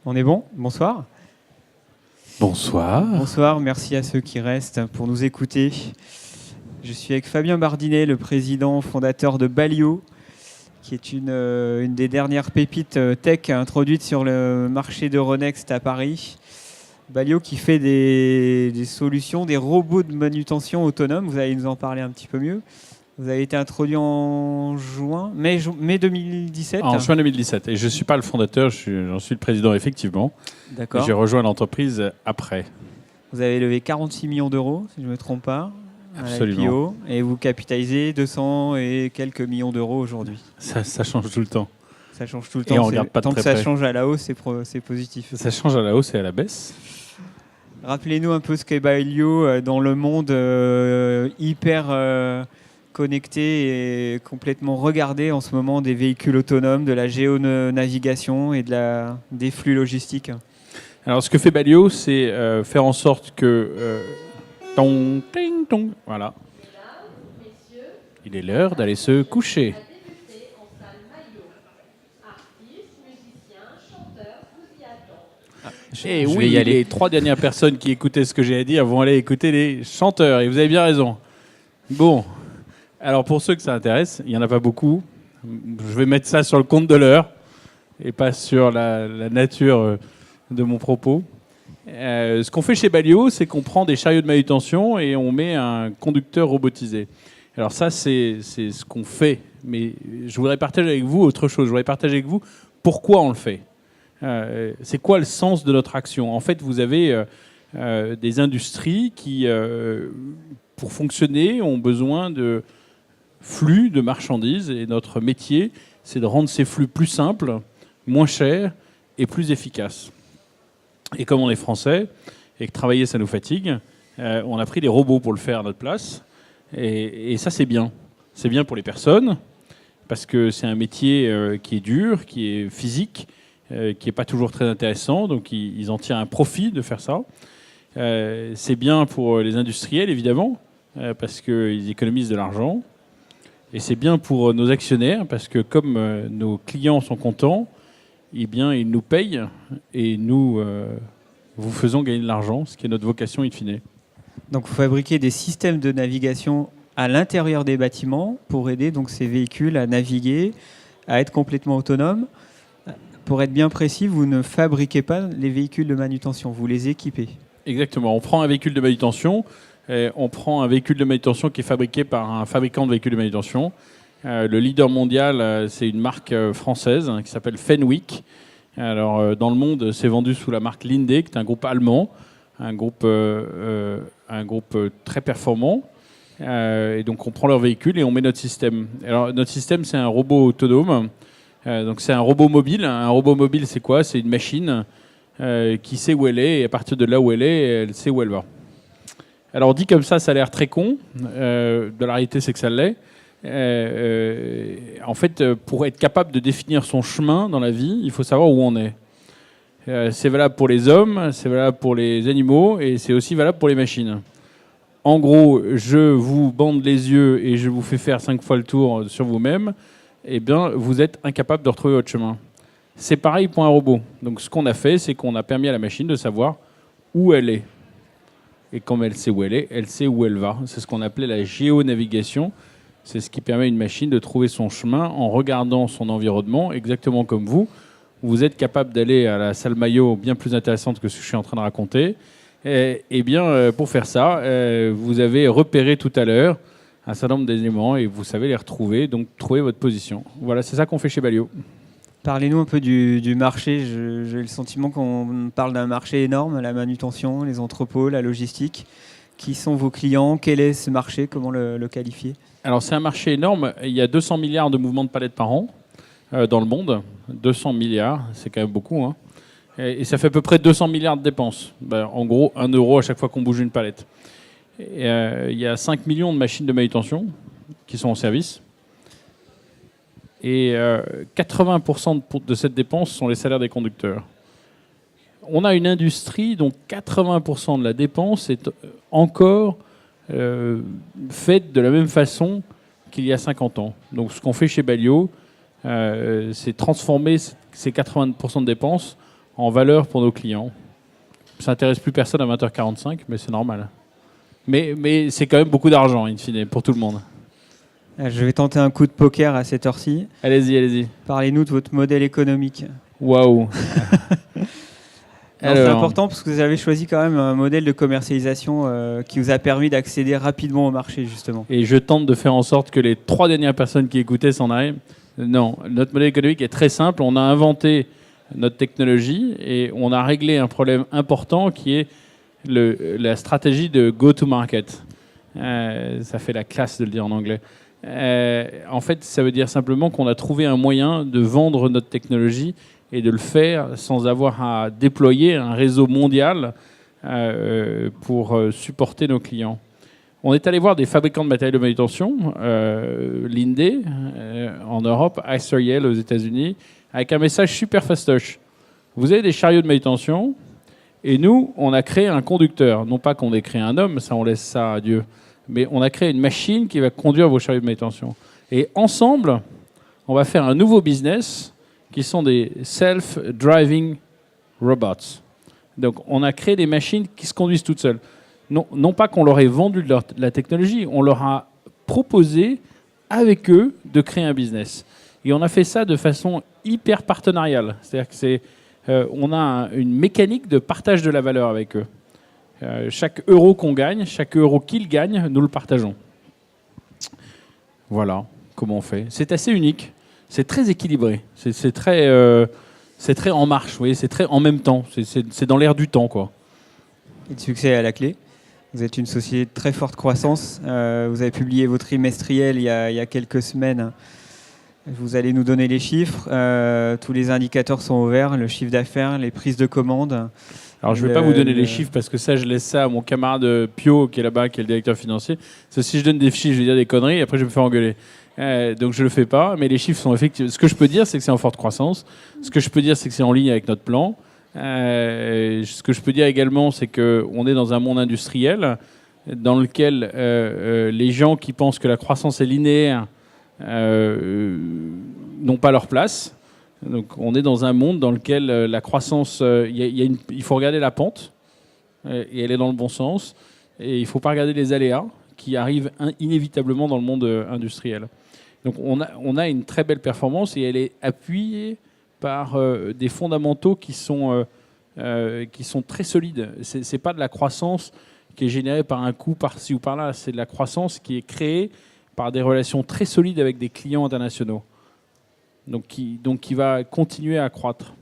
On est bon? Bonsoir. Bonsoir. Bonsoir, merci à ceux qui restent pour nous écouter. Je suis avec Fabien Bardinet, le président fondateur de Balio, qui est une des dernières pépites tech introduites sur le marché d'Euronext à Paris. Balio qui fait des solutions, des robots de manutention autonomes. Vous allez nous en parler un petit peu mieux. Vous avez été introduit en mai 2017. En juin 2017. Et je ne suis pas le fondateur, j'en suis le président, effectivement. D'accord. J'ai rejoint l'entreprise après. Vous avez levé 46 millions d'euros, si je ne me trompe pas. Absolument. À l'IPO, et vous capitalisez 200 et quelques millions d'euros aujourd'hui. Ça change tout le temps. Ça change tout le temps. Et on regarde pas de tant très que ça près. change à la hausse, c'est positif. Ça change à la hausse et à la baisse. Rappelez-nous un peu ce qu'est Balio dans le monde hyper connecté et complètement regardé en ce moment des véhicules autonomes, de la géonavigation et des flux logistiques. Alors, ce que fait Balio, c'est faire en sorte que... tong, ting, tong, voilà. Il est l'heure d'aller se coucher. Et Je vais oui, y aller. les 3 dernières personnes qui écoutaient ce que j'ai à dire vont aller écouter les chanteurs. Et vous avez bien raison. Bon, alors pour ceux que ça intéresse, il n'y en a pas beaucoup. Je vais mettre ça sur le compte de l'heure et pas sur la nature de mon propos. Ce qu'on fait chez Balio, c'est qu'on prend des chariots de manutention et on met un conducteur robotisé. Alors ça, c'est ce qu'on fait. Mais je voudrais partager avec vous autre chose. Je voudrais partager avec vous pourquoi on le fait. C'est quoi le sens de notre action? En fait, vous avez des industries qui, pour fonctionner, ont besoin de flux de marchandises. Et notre métier, c'est de rendre ces flux plus simples, moins chers et plus efficaces. Et comme on est français et que travailler, ça nous fatigue, on a pris des robots pour le faire à notre place. Et ça, c'est bien. C'est bien pour les personnes, parce que c'est un métier qui est dur, qui est physique, qui n'est pas toujours très intéressant, donc ils en tirent un profit de faire ça. C'est bien pour les industriels, évidemment, parce qu'ils économisent de l'argent. Et c'est bien pour nos actionnaires, parce que comme nos clients sont contents, eh bien, ils nous payent et nous vous faisons gagner de l'argent, ce qui est notre vocation in fine. Donc vous fabriquez des systèmes de navigation à l'intérieur des bâtiments pour aider donc ces véhicules à naviguer, à être complètement autonomes. Pour être bien précis, vous ne fabriquez pas les véhicules de manutention, vous les équipez. Exactement. On prend un véhicule de manutention, qui est fabriqué par un fabricant de véhicules de manutention. Le leader mondial, c'est une marque française qui s'appelle Fenwick. Alors, dans le monde, c'est vendu sous la marque Linde, qui est un groupe allemand, un groupe très performant. Et donc, on prend leur véhicule et on met notre système. Alors, notre système, c'est un robot autonome. Donc c'est un robot mobile. Un robot mobile, c'est quoi? C'est une machine qui sait où elle est, et à partir de là où elle est, elle sait où elle va. Alors dit comme ça a l'air très con. De la réalité, c'est que ça l'est. En fait, pour être capable de définir son chemin dans la vie, il faut savoir où on est. C'est valable pour les hommes, c'est valable pour les animaux, et c'est aussi valable pour les machines. En gros, je vous bande les yeux et je vous fais faire 5 fois le tour sur vous-même. Eh bien, vous êtes incapable de retrouver votre chemin. C'est pareil pour un robot. Donc, ce qu'on a fait, c'est qu'on a permis à la machine de savoir où elle est. Et comme elle sait où elle sait où elle va. C'est ce qu'on appelait la géonavigation. C'est ce qui permet à une machine de trouver son chemin en regardant son environnement, exactement comme vous. Vous êtes capable d'aller à la salle maillot bien plus intéressante que ce que je suis en train de raconter. Eh bien, pour faire ça, vous avez repéré tout à l'heure un certain nombre d'éléments et vous savez les retrouver, donc trouver votre position. Voilà, c'est ça qu'on fait chez Balio. Parlez-nous un peu du marché. J'ai le sentiment qu'on parle d'un marché énorme, la manutention, les entrepôts, la logistique. Qui sont vos clients? Quel est ce marché? Comment le qualifier? Alors c'est un marché énorme. Il y a 200 milliards de mouvements de palettes par an dans le monde. 200 milliards, c'est quand même beaucoup. Hein. Et ça fait à peu près 200 milliards de dépenses. En gros, 1 euro à chaque fois qu'on bouge une palette. Il y a 5 millions de machines de manutention qui sont en service. Et 80% de cette dépense sont les salaires des conducteurs. On a une industrie dont 80% de la dépense est encore faite de la même façon qu'il y a 50 ans. Donc ce qu'on fait chez Balio, c'est transformer ces 80% de dépenses en valeur pour nos clients. Ça n'intéresse plus personne à 20h45, mais c'est normal. Mais c'est quand même beaucoup d'argent, in fine, pour tout le monde. Je vais tenter un coup de poker à cette heure-ci. Allez-y. Parlez-nous de votre modèle économique. Waouh. C'est important parce que vous avez choisi quand même un modèle de commercialisation qui vous a permis d'accéder rapidement au marché, justement. Et je tente de faire en sorte que les 3 dernières personnes qui écoutaient s'en aillent. Non, notre modèle économique est très simple. On a inventé notre technologie et on a réglé un problème important qui est la stratégie de go-to-market. Ça fait la classe de le dire en anglais. En fait, ça veut dire simplement qu'on a trouvé un moyen de vendre notre technologie et de le faire sans avoir à déployer un réseau mondial pour supporter nos clients. On est allé voir des fabricants de matériel de manutention, Linde en Europe, Hyster-Yale aux États-Unis, avec un message super fastoche. Vous avez des chariots de manutention, et nous, on a créé un conducteur. Non pas qu'on ait créé un homme, ça on laisse ça à Dieu, mais on a créé une machine qui va conduire vos chariots de manutention. Et ensemble, on va faire un nouveau business qui sont des self-driving robots. Donc on a créé des machines qui se conduisent toutes seules. Non pas qu'on leur ait vendu de la technologie, on leur a proposé avec eux de créer un business. Et on a fait ça de façon hyper partenariale. C'est-à-dire que on a une mécanique de partage de la valeur avec eux. Chaque euro qu'on gagne, chaque euro qu'ils gagnent, nous le partageons. Voilà comment on fait. C'est assez unique. C'est très équilibré. C'est très en marche. Vous voyez, c'est très en même temps. C'est dans l'air du temps, quoi. Et le succès est à la clé. Vous êtes une société de très forte croissance. Vous avez publié votre trimestriel il y a quelques semaines. Vous allez nous donner les chiffres. Tous les indicateurs sont au vert. Le chiffre d'affaires, les prises de commandes. Alors, je ne vais pas vous donner les chiffres parce que ça, je laisse ça à mon camarade Pio, qui est là-bas, qui est le directeur financier. Parce que si je donne des chiffres, je vais dire des conneries et après, je vais me faire engueuler. Donc, je ne le fais pas. Mais les chiffres sont effectivement... Ce que je peux dire, c'est que c'est en forte croissance. Ce que je peux dire, c'est que c'est en ligne avec notre plan. Ce que je peux dire également, c'est qu'on est dans un monde industriel dans lequel les gens qui pensent que la croissance est linéaire n'ont pas leur place. Donc, on est dans un monde dans lequel la croissance, il faut regarder la pente, et elle est dans le bon sens, et il ne faut pas regarder les aléas qui arrivent inévitablement dans le monde industriel. Donc on a une très belle performance et elle est appuyée par des fondamentaux qui sont très solides. Ce n'est pas de la croissance qui est générée par un coup par-ci ou par-là, c'est de la croissance qui est créée par des relations très solides avec des clients internationaux. Donc qui va continuer à croître.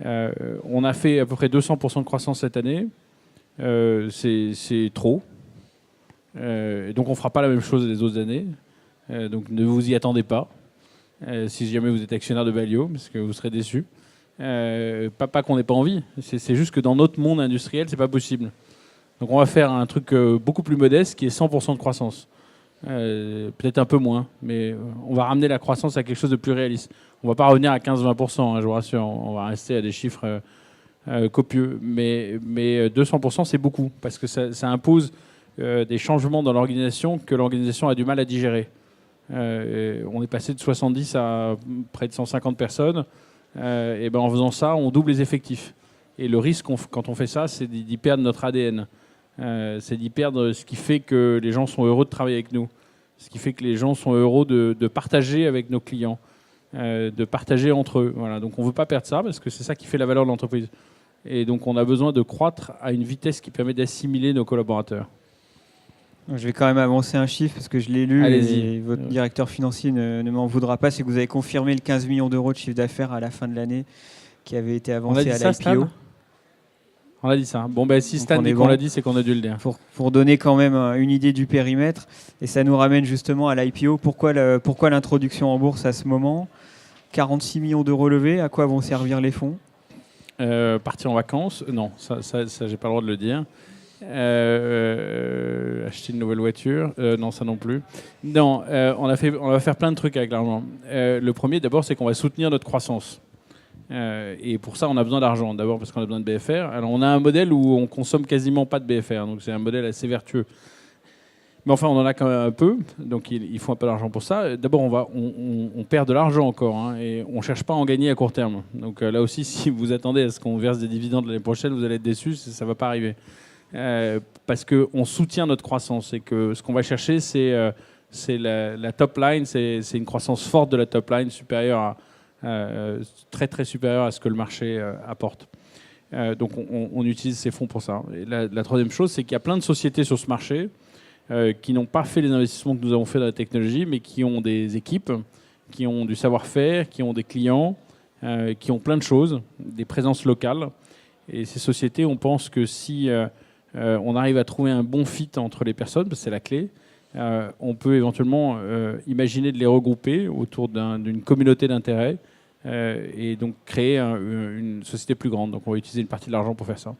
On a fait à peu près 200% de croissance cette année. C'est trop. Donc on ne fera pas la même chose les autres années. Donc ne vous y attendez pas. Si jamais vous êtes actionnaire de Balio, parce que vous serez déçus. Pas qu'on n'ait pas envie. C'est juste que dans notre monde industriel, c'est pas possible. Donc on va faire un truc beaucoup plus modeste qui est 100% de croissance. Peut-être un peu moins, mais on va ramener la croissance à quelque chose de plus réaliste. On ne va pas revenir à 15-20%, hein, je vous rassure. On va rester à des chiffres copieux. Mais 200%, c'est beaucoup, parce que ça impose des changements dans l'organisation que l'organisation a du mal à digérer. On est passé de 70 à près de 150 personnes. Et ben en faisant ça, on double les effectifs. Et le risque, quand on fait ça, c'est d'y perdre notre ADN. C'est d'y perdre ce qui fait que les gens sont heureux de travailler avec nous, ce qui fait que les gens sont heureux de partager avec nos clients, de partager entre eux. Voilà. Donc on ne veut pas perdre ça parce que c'est ça qui fait la valeur de l'entreprise. Et donc on a besoin de croître à une vitesse qui permet d'assimiler nos collaborateurs. Je vais quand même avancer un chiffre parce que je l'ai lu. Allez-y. Et votre directeur financier ne m'en voudra pas. C'est que vous avez confirmé le 15 millions d'euros de chiffre d'affaires à la fin de l'année qui avait été avancé à l'IPO. On a dit ça. Bon, ben, si Stan dit qu'on l'a dit, c'est qu'on a dû le dire. Pour donner quand même une idée du périmètre. Et ça nous ramène justement à l'IPO. Pourquoi l'introduction en bourse à ce moment ? 46 millions d'euros levés. À quoi vont servir les fonds ? Partir en vacances. Non, ça j'ai pas le droit de le dire. Acheter une nouvelle voiture. Non, ça non plus. Non, on va faire plein de trucs avec l'argent. Le premier, d'abord, c'est qu'on va soutenir notre croissance. Et pour ça, on a besoin d'argent. D'abord parce qu'on a besoin de BFR. Alors, on a un modèle où on consomme quasiment pas de BFR. Donc, c'est un modèle assez vertueux. Mais enfin, on en a quand même un peu, donc il faut un peu d'argent pour ça. D'abord, on perd de l'argent encore, hein, et on ne cherche pas à en gagner à court terme. Donc là aussi, si vous attendez à ce qu'on verse des dividendes l'année prochaine, vous allez être déçus, ça ne va pas arriver. Parce qu'on soutient notre croissance et que ce qu'on va chercher, c'est la top line, c'est une croissance forte de la top line, supérieure très très supérieure à ce que le marché apporte. Donc on utilise ces fonds pour ça. Et la troisième chose, c'est qu'il y a plein de sociétés sur ce marché qui n'ont pas fait les investissements que nous avons fait dans la technologie, mais qui ont des équipes, qui ont du savoir-faire, qui ont des clients, qui ont plein de choses, des présences locales. Et ces sociétés, on pense que si on arrive à trouver un bon fit entre les personnes, parce que c'est la clé, on peut éventuellement imaginer de les regrouper autour d'une communauté d'intérêt et donc créer une société plus grande. Donc on va utiliser une partie de l'argent pour faire ça.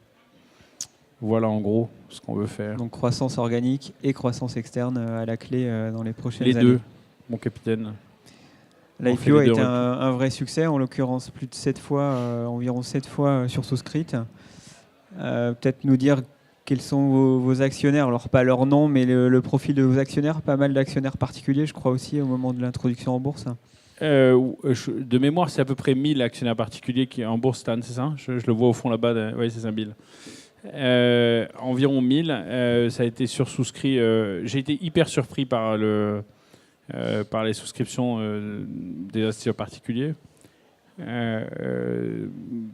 Voilà en gros ce qu'on veut faire. Donc croissance organique et croissance externe à la clé dans les prochaines années. Les deux, mon capitaine. L'IPO a été un vrai succès, en l'occurrence plus de 7 fois, environ 7 fois sursouscrite. Peut-être nous dire quels sont vos actionnaires, alors pas leur nom, mais le profil de vos actionnaires, pas mal d'actionnaires particuliers, je crois aussi, au moment de l'introduction en bourse. De mémoire, c'est à peu près 1000 actionnaires particuliers qui en bourse, Stan, c'est ça je le vois au fond là-bas. Oui, c'est ça, 1000. Environ 1000. Ça a été sursouscrit. J'ai été hyper surpris par les souscriptions des investisseurs particuliers.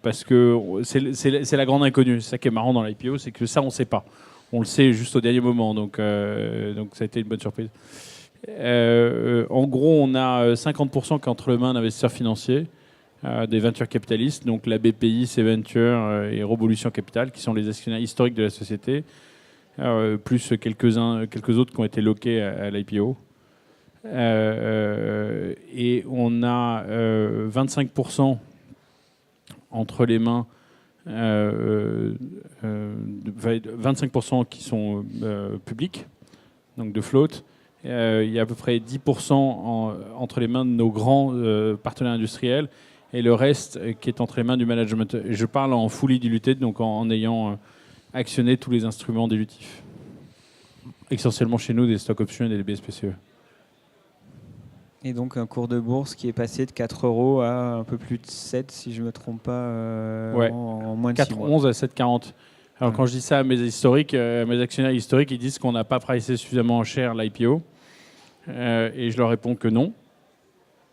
Parce que c'est la grande inconnue. C'est ça qui est marrant dans l'IPO, c'est que ça, on ne sait pas. On le sait juste au dernier moment. Donc ça a été une bonne surprise. En gros, on a 50% qui est entre les mains d'investisseurs financiers, des venture capitalistes, donc la BPI, C-Venture et Revolution Capital, qui sont les actionnaires historiques de la société, plus quelques autres qui ont été loqués à l'IPO. Et on a 25% entre les mains, 25% qui sont publics, donc de float. Il y a à peu près 10% entre les mains de nos grands partenaires industriels et le reste qui est entre les mains du management. Et je parle en fully diluted, donc en ayant actionné tous les instruments dilutifs. Essentiellement chez nous des stock options et des BSPCE. Et donc un cours de bourse qui est passé de 4 € à un peu plus de 7, si je ne me trompe pas, ouais. en moins de 6 mois. 4,11 à 7,40. Alors quand je dis ça à mes actionnaires historiques, ils disent qu'on n'a pas pricé suffisamment cher l'IPO. Et je leur réponds que non,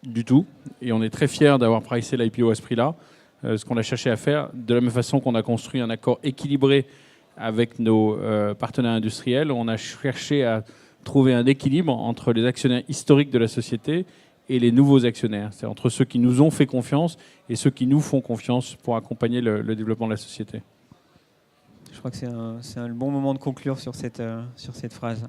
du tout. Et on est très fiers d'avoir pricé l'IPO à ce prix-là. Ce qu'on a cherché à faire, de la même façon qu'on a construit un accord équilibré avec nos partenaires industriels, on a cherché à trouver un équilibre entre les actionnaires historiques de la société et les nouveaux actionnaires. C'est entre ceux qui nous ont fait confiance et ceux qui nous font confiance pour accompagner le développement de la société. Je crois que c'est un bon moment de conclure sur cette phrase.